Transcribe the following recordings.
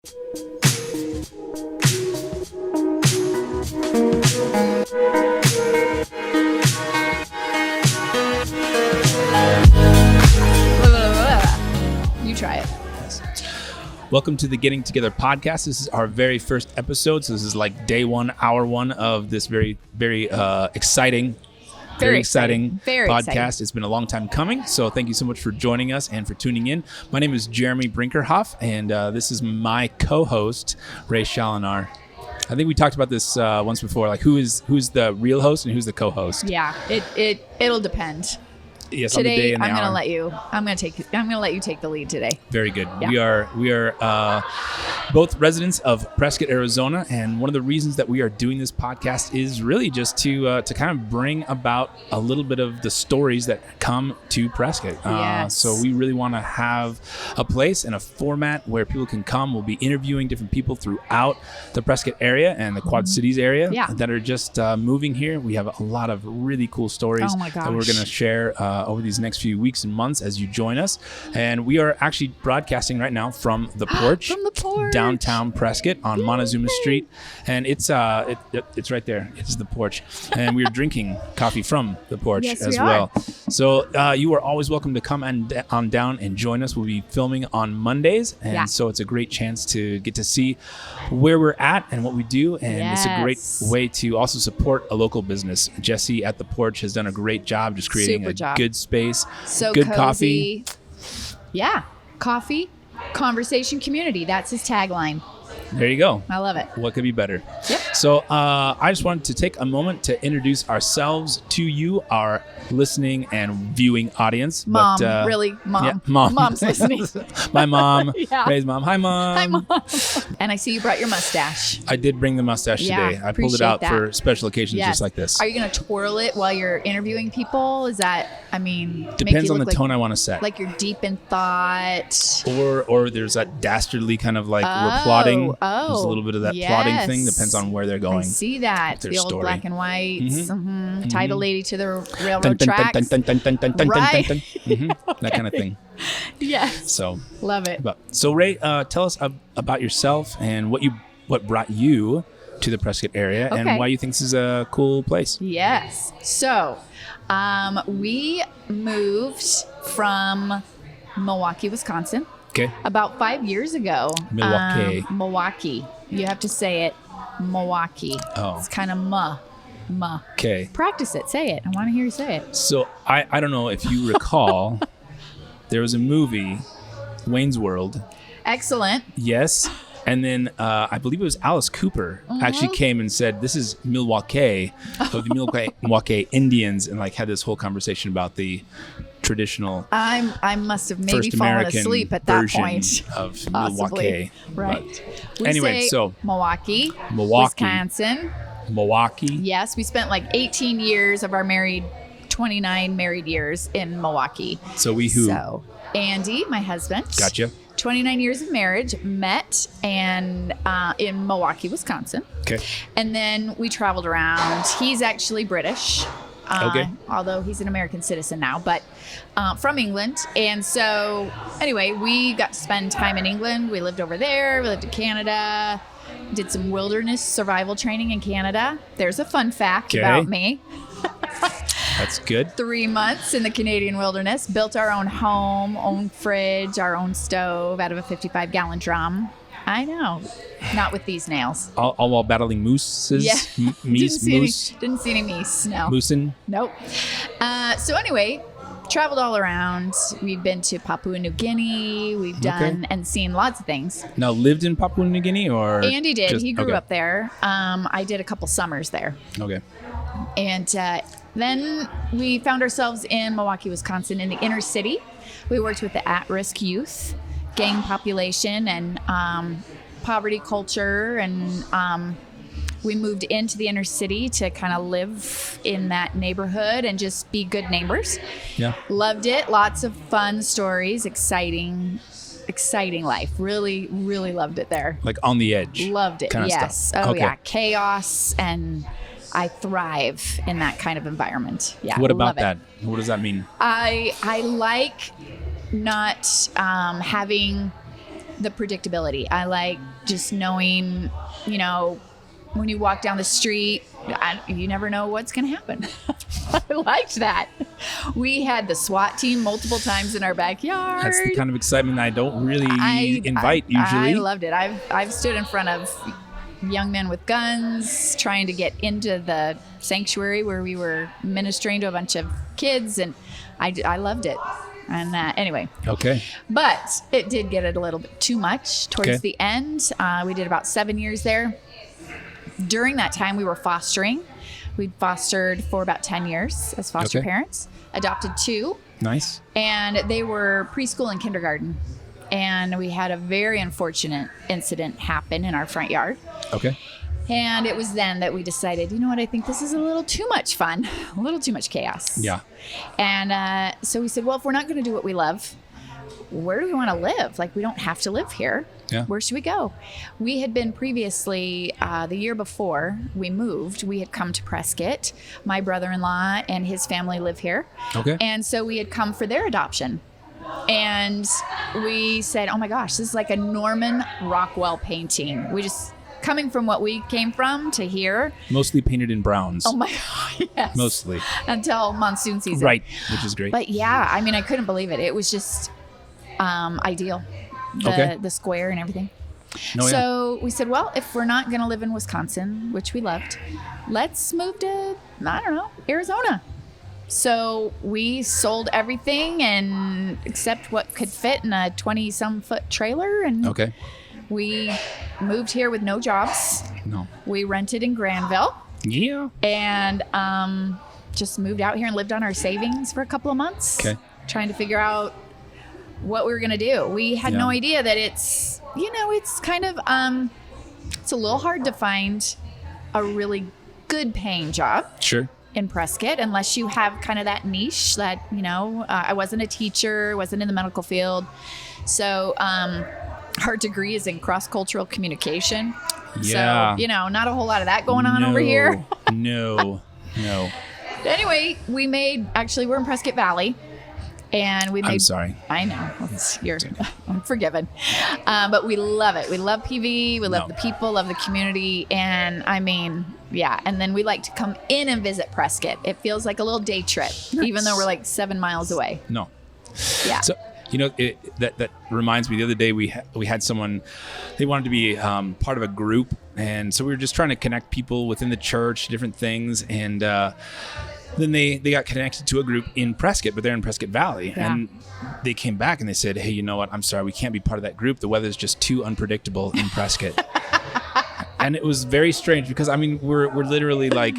You try it. Welcome to the Getting Together podcast. This is our very first episode. So this is like day one, hour one of this very exciting podcast. It's been a long time coming. So thank you so much for joining us and for tuning in. My name is Jeremy Brinkerhoff, and this is my co-host, Ray Challinor. I think we talked about this once before, like who's the real host and who's the co-host. Yeah, it'll depend. Yes, today, on the day and the I'm hour. gonna let you take the lead today. Very good. Yeah. We are both residents of Prescott, Arizona, and one of the reasons that we are doing this podcast is really just to kind of bring about a little bit of the stories that come to Prescott. Yes. So we really want to have a place and a format where people can come. We'll be interviewing different people throughout the Prescott area and the Quad Cities area that are just moving here. We have a lot of really cool stories that we're going to share over these next few weeks and months as you join us. And we are actually broadcasting right now from the porch, downtown Prescott on Montezuma Street. And it's right there. It's the porch. And we're drinking coffee from the porch as well. So you are always welcome to come on down and join us. We'll be filming on Mondays. And so it's a great chance to get to see where we're at and what we do. And it's a great way to also support a local business. Jesse at the porch has done a great job just creating good space, so good cozy. coffee. Yeah, coffee, conversation, community. That's his tagline. There you go. I love it. What could be better? Yep. So I just wanted to take a moment to introduce ourselves to you, our listening and viewing audience. Mom, Mom. Yeah, Mom's listening. My mom, Yeah. Ray's mom. Hi, Mom. Hi, Mom. And I see you brought your mustache. I did bring the mustache today. I pulled it out for special occasions just like this. Are you going to twirl it while you're interviewing people? Is that, Depends on the tone I want to set. Like you're deep in thought. Or there's that dastardly kind of like we're plotting. Oh, there's a little bit of that plotting thing. Depends on where they're going. I see that. The old story. Black and whites. Title lady to the railroad tracks. That kind of thing. Yes. So love it. So Ray, tell us about yourself and what brought you to the Prescott area and why you think this is a cool place. Yes. So we moved from Milwaukee, Wisconsin. Okay. About 5 years ago. Milwaukee. You have to say it. Milwaukee. Oh. It's kind of ma. Okay. Practice it. Say it. I want to hear you say it. So I don't know if you recall, there was a movie, Wayne's World. Excellent. Yes. And then I believe it was Alice Cooper actually came and said, "This is Milwaukee, of the Milwaukee Indians," and like had this whole conversation about the traditional. I must have maybe First fallen American asleep at that version point. of Possibly. Milwaukee. Right. Anyway, so Milwaukee, Milwaukee, Wisconsin. Yes, we spent like 18 years of our 29 married years in Milwaukee. So we who? So Andy, my husband. Gotcha. 29 years of marriage, met and in Milwaukee, Wisconsin. Okay. And then we traveled around. He's actually British. Although he's an American citizen now, but from England. And so anyway, we got to spend time in England. We lived over there. We lived in Canada. Did some wilderness survival training in Canada. There's a fun fact about me. That's good. 3 months in the Canadian wilderness. Built our own home, own fridge, our own stove out of a 55-gallon drum. I know. Not with these nails. All while battling mooses? Yeah. Moose? Didn't see any meese, no. Moosin? Nope. So anyway, traveled all around. We've been to Papua New Guinea. We've done and seen lots of things. Now, lived in Papua New Guinea or? Andy did. He grew up there. I did a couple summers there. Okay. And then we found ourselves in Milwaukee, Wisconsin, in the inner city. We worked with the at-risk youth, gang population, and poverty culture. And we moved into the inner city to kind of live in that neighborhood and just be good neighbors. Yeah. Loved it. Lots of fun stories, exciting life. Really, really loved it there. Like on the edge. Loved it. Kind of Yes. stuff. Oh, yeah. Chaos, and I thrive in that kind of environment. Yeah. What about that? What does that mean? I like not having the predictability. I like just knowing, when you walk down the street, you never know what's going to happen. I liked that. We had the SWAT team multiple times in our backyard. That's the kind of excitement I don't really invite usually. I loved it. I've stood in front of young men with guns trying to get into the sanctuary where we were ministering to a bunch of kids, and I loved it. And anyway. Okay. But it did get a little bit too much towards the end. We did about 7 years there. During that time, we were fostering. We'd fostered for about 10 years as foster parents, adopted 2. Nice. And they were preschool and kindergarten. And we had a very unfortunate incident happen in our front yard. Okay. And it was then that we decided, you know what, I think this is a little too much fun, a little too much chaos. Yeah. And so we said, well, if we're not going to do what we love, where do we want to live? Like, we don't have to live here. Yeah. Where should we go? We had been previously, the year before we moved, we had come to Prescott. My brother-in-law and his family live here. Okay. And so we had come for their adoption. And we said, oh my gosh, this is like a Norman Rockwell painting. We just, coming from what we came from to here. Mostly painted in browns. Oh my God, yes. Mostly. Until monsoon season. Right, which is great. But yeah, I mean, I couldn't believe it. It was just ideal. The square and everything. So we said, well, if we're not going to live in Wisconsin, which we loved, let's move to, I don't know, Arizona. So we sold everything and except what could fit in a 20-some foot trailer. And we moved here with no jobs. No. We rented in Granville. Yeah. And just moved out here and lived on our savings for a couple of months. Okay. Trying to figure out what we were going to do. We had no idea that it's, it's kind of, it's a little hard to find a really good paying job. Sure. In Prescott, unless you have kind of that niche that, I wasn't a teacher, wasn't in the medical field. So our degree is in cross-cultural communication. Yeah. So, not a whole lot of that going on over here. No. Anyway, we're in Prescott Valley. And we made. I'm sorry. I know. I'm forgiven. But we love it. We love PV. We love the people, love the community. And I mean, yeah. And then we like to come in and visit Prescott. It feels like a little day trip, even though we're like 7 miles away. No. Yeah. So, that reminds me, the other day we had someone, they wanted to be part of a group. And so we were just trying to connect people within the church, different things. And, then they got connected to a group in Prescott, but they're in Prescott Valley. Yeah. And they came back and they said, hey, you know what? I'm sorry, we can't be part of that group. The weather's just too unpredictable in Prescott. And it was very strange because, I mean, we're literally like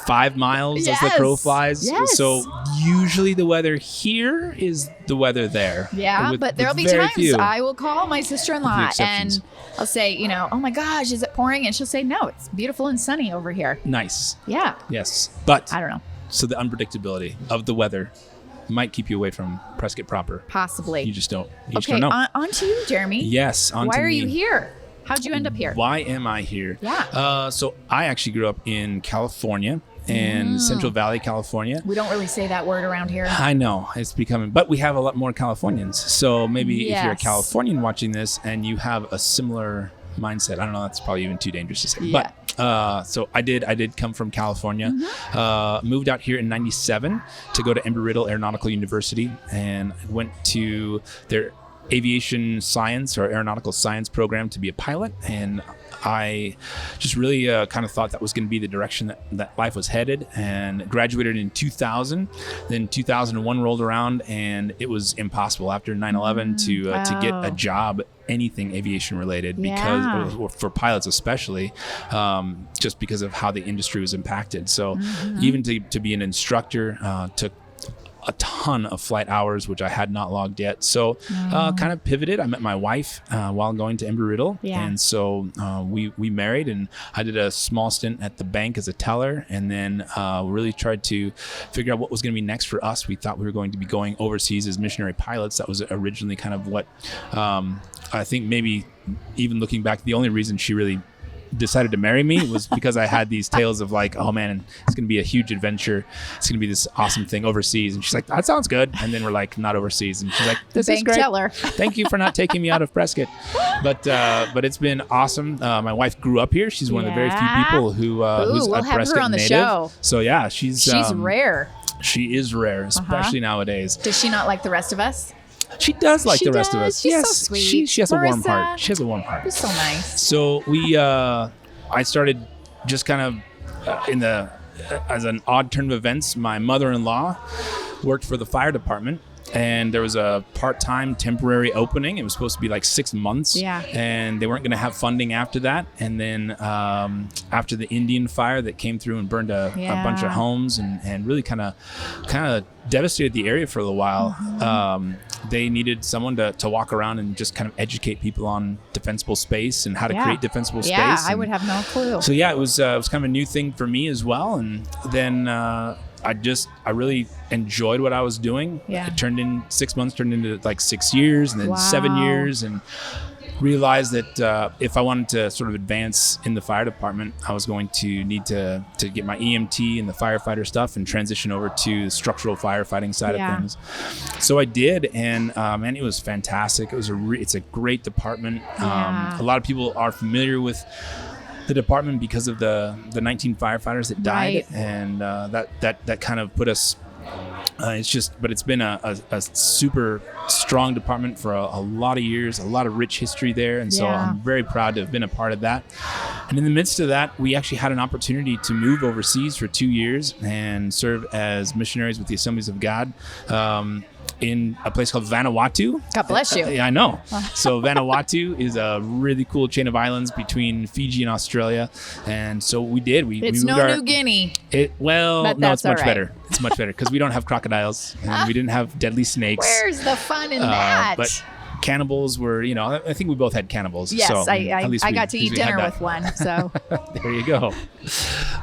5 miles as the crow flies. Yes. So usually the weather here is the weather there. Yeah, but there'll be times I will call my sister-in-law and I'll say, oh my gosh, is it pouring? And she'll say, no, it's beautiful and sunny over here. Nice. Yeah. Yes. But I don't know. So the unpredictability of the weather might keep you away from Prescott proper. Possibly. You just don't know. On to you, Jeremy. Yes, on to me. Why are you here? How'd you end up here? Why am I here? Yeah. So I actually grew up in California, in Central Valley, California. We don't really say that word around here. I know. It's becoming, but we have a lot more Californians. So maybe if you're a Californian watching this and you have a similar mindset, I don't know, that's probably even too dangerous to say. Yeah. But so I did come from California, moved out here in 97 to go to Embry-Riddle Aeronautical University, and went to their aviation science or aeronautical science program to be a pilot. And I just really kind of thought that was going to be the direction that life was headed, and graduated in 2000. Then 2001 rolled around and it was impossible after 9/11 to get a job, anything aviation related, because or for pilots especially, just because of how the industry was impacted. So even to be an instructor took a ton of flight hours, which I had not logged yet. So kind of pivoted. I met my wife while going to Embry-Riddle. And so we married, and I did a small stint at the bank as a teller, and then really tried to figure out what was going to be next for us. We thought we were going to be going overseas as missionary pilots. That was originally kind of what I think, maybe even looking back, the only reason she really decided to marry me was because I had these tales of like, oh man, it's going to be a huge adventure. It's going to be this awesome thing overseas. And she's like, that sounds good. And then we're like, not overseas. And she's like, this is great. Teller. Thank you for not taking me out of Prescott. But it's been awesome. My wife grew up here. She's one of the very few people who's we'll a have Prescott her on the native. show. So yeah, she's rare. She is rare, especially nowadays. Does she not like the rest of us? She does like the rest of us. She's yes, so sweet. She has a warm Marissa. heart. She has a warm heart. She's so nice. So I started just kind of as an odd turn of events. My mother-in-law worked for the fire department, and there was a part-time temporary opening. It was supposed to be like 6 months. Yeah. And they weren't going to have funding after that. And then after the Indian fire that came through and burned a bunch of homes and really kind of devastated the area for a little while, they needed someone to walk around and just kind of educate people on defensible space and how to create defensible space. Yeah, I would have no clue. So yeah, it was kind of a new thing for me as well. And then I really enjoyed what I was doing. Yeah. It 6 months turned into like 6 years, and then 7 years, and realized that if I wanted to sort of advance in the fire department, I was going to need to get my EMT and the firefighter stuff and transition over to the structural firefighting side of things. So I did, and man, it was fantastic. It's a great department. A lot of people are familiar with the department because of the 19 firefighters that died, and that kind of put us. But it's been a super strong department for a lot of years, a lot of rich history there, and so I'm very proud to have been a part of that. And in the midst of that, we actually had an opportunity to move overseas for 2 years and serve as missionaries with the Assemblies of God. In a place called Vanuatu. God bless you. Yeah, I know. So Vanuatu is a really cool chain of islands between Fiji and Australia. And so we did. It's no New Guinea. No, it's much better. It's much better because we don't have crocodiles and we didn't have deadly snakes. Where's the fun in that? But cannibals were, I think we both had cannibals. Yes, so, I got to eat dinner with one. So there you go.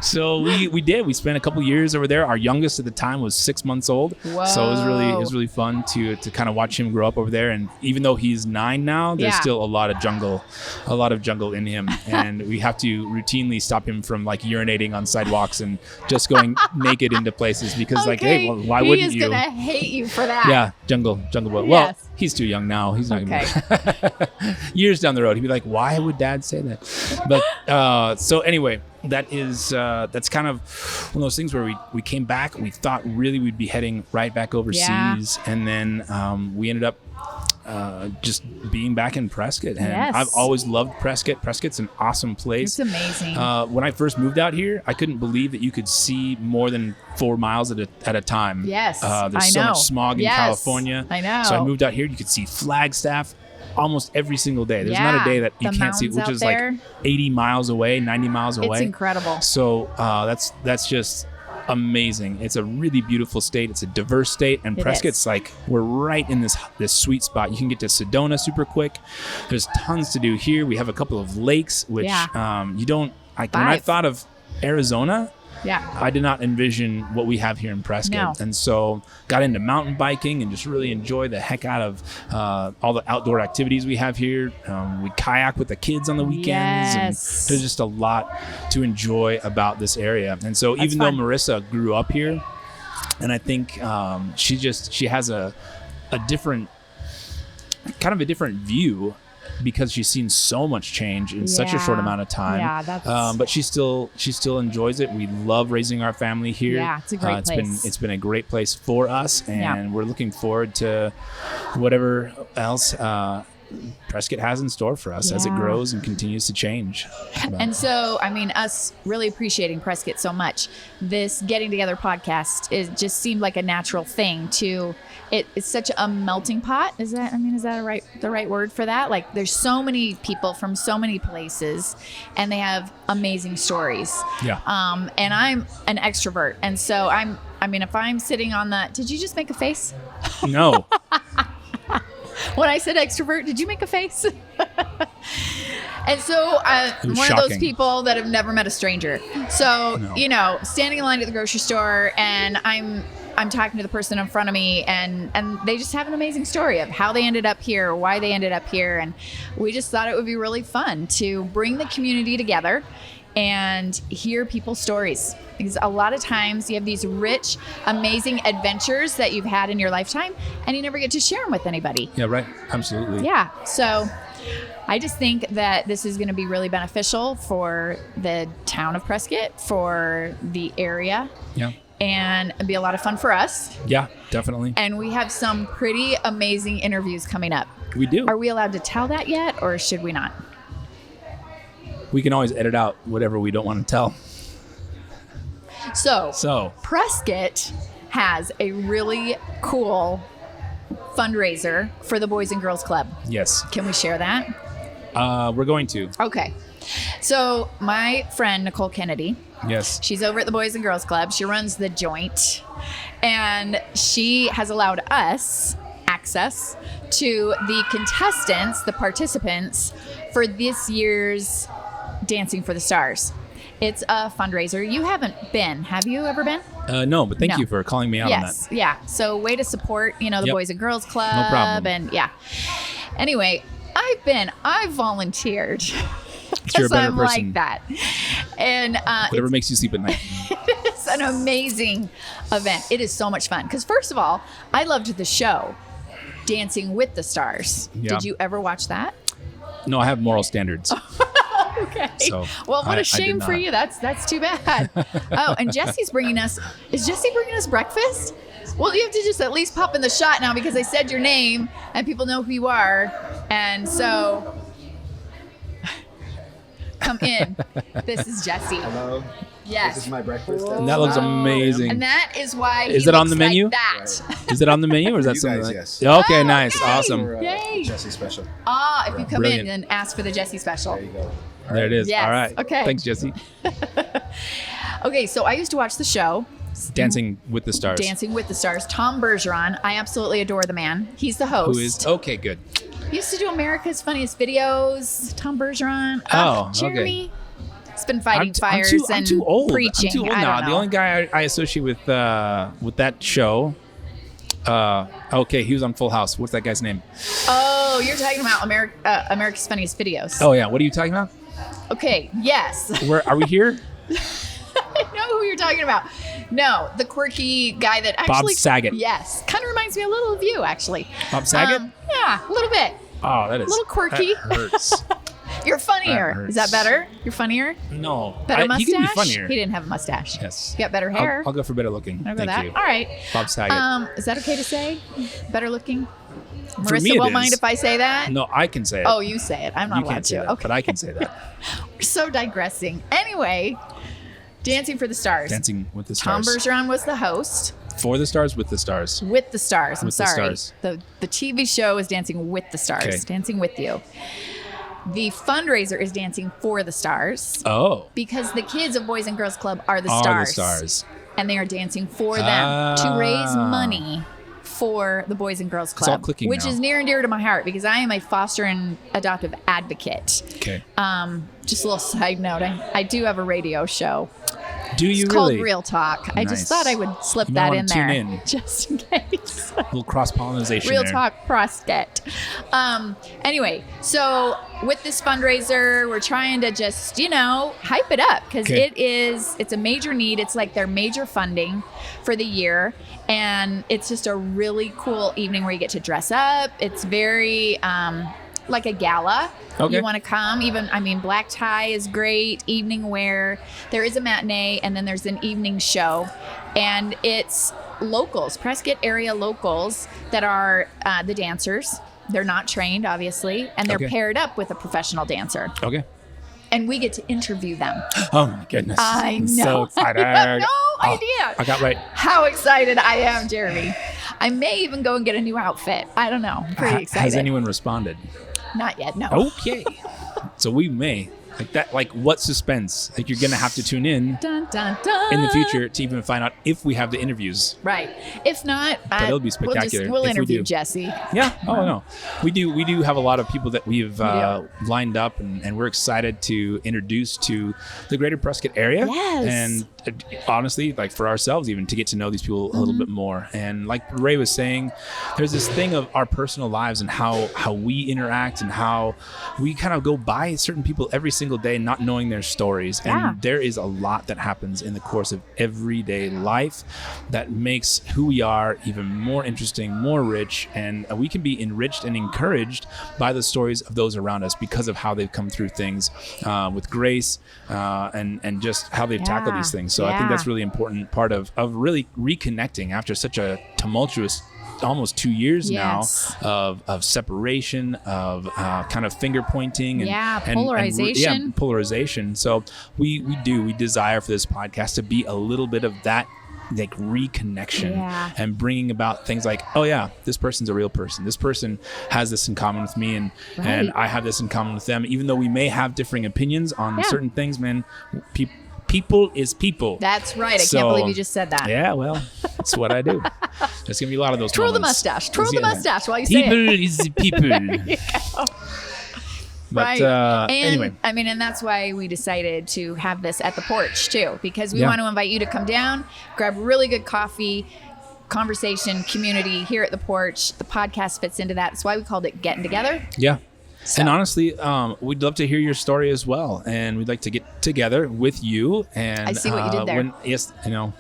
So we did. We spent a couple years over there. Our youngest at the time was 6 months old. Whoa. So it was really fun to kind of watch him grow up over there. And even though he's 9 now, there's still a lot of jungle in him. And we have to routinely stop him from like urinating on sidewalks and just going naked into places because like, hey, well, why wouldn't you? He is gonna hate you for that. Yeah, jungle boy. Well, he's too young now. He's not gonna years down the road, he'd be like, why would Dad say that? But so anyway, that's kind of one of those things where we came back. We thought really we'd be heading right back overseas, and then we ended up just being back in Prescott. And I've always loved Prescott. Prescott's an awesome place. It's amazing. When I first moved out here, I couldn't believe that you could see more than 4 miles at a time. Yes, there's so much smog in California. I know. So I moved out here. You could see Flagstaff almost every single day. There's not a day that you can't see, which is like 80 miles away, 90 miles away. It's incredible. So that's just amazing. It's a really beautiful state. It's a diverse state, and Prescott's like we're right in this sweet spot. You can get to Sedona super quick. There's tons to do here. We have a couple of lakes, which you don't. When I thought of Arizona, I did not envision what we have here in Prescott. And so got into mountain biking and just really enjoyed the heck out of all the outdoor activities we have here. We kayak with the kids on the weekends. And there's just a lot to enjoy about this area. And so even though Marissa grew up here, and I think she has a different view because she's seen so much change in such a short amount of time. But she still enjoys it. We love raising our family here. Yeah, it's a great place. It's been a great place for us, and we're looking forward to whatever else Prescott has in store for us as it grows and continues to change. And so, I mean, us really appreciating Prescott so much, this Getting Together podcast just seemed like a natural thing to. It's such a melting pot. Is that the right word for that? Like, there's so many people from so many places, and they have amazing stories. Yeah. And I'm an extrovert, and so if I'm sitting on that, did you just make a face? No. When I said extrovert, did you make a face? And so I'm one of those people that have never met a stranger. So, standing in line at the grocery store, and I'm I'm talking to the person in front of me, and they just have an amazing story of how they ended up here, why they ended up here. And we just thought it would be really fun to bring the community together and hear people's stories. Because a lot of times you have these rich, amazing adventures that you've had in your lifetime, and you never get to share them with anybody. Yeah, right. Absolutely. Yeah. So I just think that this is going to be really beneficial for the town of Prescott, for the area. Yeah. And it'd be a lot of fun for us. Yeah, definitely. And we have some pretty amazing interviews coming up. We do. Are we allowed to tell that yet, or should we not? We can always edit out whatever we don't want to tell. So Prescott has a really cool fundraiser for the Boys and Girls Club. Yes. Can we share that? We're going to. Okay. So my friend, Nicole Kennedy, Yes. she's over at the Boys and Girls Club. She runs the joint, and she has allowed us access to the contestants, the participants, for this year's Dancing for the Stars. It's a fundraiser. You haven't been. Have you ever been? No, but thank No. you for calling me out on that. Yeah. So way to support, the Yep. Boys and Girls Club. No problem. And yeah. Anyway, I've volunteered. You're a better I'm person. like that. And Whatever makes you sleep at night. it's an amazing event. It is so much fun. Because first of all, I loved the show, Dancing with the Stars. Yeah. Did you ever watch that? No, I have moral standards. Okay. So, well, what I a shame did for not. you. That's too bad. Oh, and Jesse's bringing us. Is Jesse bringing us breakfast? Well, you have to just at least pop in the shot now because I said your name and people know who you are, and so come in. This is Jesse. Hello. Yes. This is my breakfast. And that looks amazing. And that is why. Is he it on looks the menu? Like that. Is it on the menu or is that You something guys, like? yes. Okay, Oh, nice, yay. awesome. For, Yay. Jesse special. If you come Brilliant. in and ask for the Jesse special. There you go. There it is. Yes, All right. okay. Thanks, Jesse. Okay, so I used to watch the show. Dancing with the Stars. Dancing with the Stars. Tom Bergeron. I absolutely adore the man. He's the host. Who is okay? Good. He used to do America's Funniest Videos. Tom Bergeron. Oh, Jeremy. He's been fighting fires I'm and too old. preaching. I'm too old I now. don't The know. only guy I associate with that show. Okay, he was on Full House. What's that guy's name? Oh, you're talking about America's Funniest Videos. Oh yeah. What are you talking about? Okay. Yes. Where are we here? I know who you're talking about. No, the quirky guy that actually. Bob Saget. Yes. Kind of reminds me a little of you, actually. Bob Saget? Yeah, a little bit. Oh, that is little quirky. That hurts. You're funnier. That Is that hurts. better? You're funnier? No. Better He mustache? can be funnier. He didn't have a mustache. Yes. You got better hair. I'll go for better looking. I'll go Thank that. you. All right. Bob Saget. Is that okay to say? Better looking? For Marissa me, it won't is. mind if I say that? No, I can say it. Oh, you say it. I'm not you allowed can't say to. that, Okay. but I can say that. We're so digressing. Anyway, Dancing for the Stars. Dancing with the Tom Stars. Bergeron was the host. For the Stars, with the Stars. With the Stars. I'm With the sorry. Stars. The TV show is Dancing with the Stars. Okay. Dancing with you. The fundraiser is Dancing for the Stars. Oh. Because the kids of Boys and Girls Club are the Are stars. the stars. And they are dancing for them to raise money for the Boys and Girls Club. all clicking which now. is near and dear to my heart because I am a foster and adoptive advocate. Okay. Just a little side note, I do have a radio show. Do you It's really? called Real Talk. I just Nice. thought I would slip You might that wanna in tune there. in. Just in case. A little cross pollination. Real there. Talk Prescott. Anyway, so with this fundraiser, we're trying to just, hype it up because Okay. it's a major need. It's like their major funding for the year. And it's just a really cool evening where you get to dress up. It's very like a gala. Okay. You want to come. Black tie is great. Evening wear. There is a matinee and then there's an evening show. And it's locals, Prescott area locals that are the dancers. They're not trained, obviously, and they're Okay. paired up with a professional dancer. Okay. And we get to interview them. Oh my goodness. I I'm know. so excited. I have no Oh, idea. I got right. How excited I am, Jeremy. I may even go and get a new outfit. I don't know. I'm pretty excited. Has anyone responded? Not yet, no. Okay. So we may. Like that, like what suspense? Like you're gonna have to tune in Dun, dun, dun. in the future to even find out if we have the interviews. Right. If not, it'll be spectacular We'll if we interview do. Jesse. Yeah. Oh no. We do have a lot of people that we've do. lined up, and we're excited to introduce to the greater Prescott area. Yes. And honestly, like for ourselves, even to get to know these people a little bit more. And like Ray was saying, there's this thing of our personal lives and how we interact and how we kind of go by certain people every single day, not knowing their stories. And there is a lot that happens in the course of everyday life that makes who we are even more interesting, more rich, and we can be enriched and encouraged by the stories of those around us because of how they've come through things with grace and just how they've tackled these things. So I think that's really important part of really reconnecting after such a tumultuous almost 2 years now of separation, of kind of finger pointing and polarization. Polarization. So we desire for this podcast to be a little bit of that, like reconnection and bringing about things like, oh yeah, this person's a real person. This person has this in common with me, and I have this in common with them. Even though we may have differing opinions on certain things, man, people is people. That's right. I can't believe you just said that. Yeah, well, that's what I do. There's gonna be a lot of those. Twirl the mustache. Twirl the mustache while you say it. People is people. But anyway, I mean, and that's why we decided to have this at the porch too, because we want to invite you to come down, grab really good coffee, conversation, community here at the porch. The podcast fits into that. That's why we called it Getting Together. Yeah. So. And honestly, we'd love to hear your story as well, and we'd like to get together with you. And I see what you did there. Yes, you know,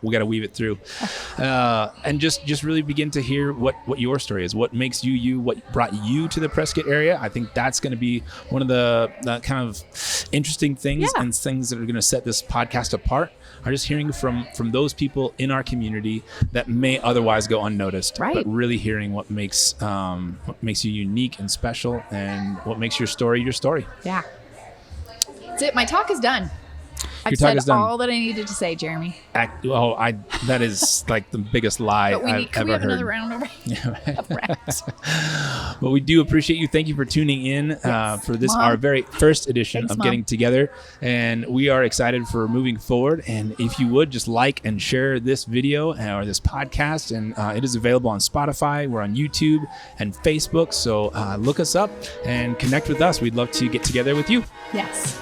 we got to weave it through, and just really begin to hear what your story is, what makes you, what brought you to the Prescott area. I think that's going to be one of the kind of interesting things and things that are going to set this podcast apart. Are just hearing from those people in our community that may otherwise go unnoticed, but really hearing what makes you unique and special, and what makes your story your story. Yeah, that's it. My talk is done. I've said all that I needed to say, Jeremy. That is like the biggest lie I've ever heard. Can we have another round over? But we do appreciate you. Thank you for tuning in for this, our very first edition of Getting Together. And we are excited for moving forward. And if you would, just like and share this video or this podcast. And it is available on Spotify. We're on YouTube and Facebook. So look us up and connect with us. We'd love to get together with you. Yes.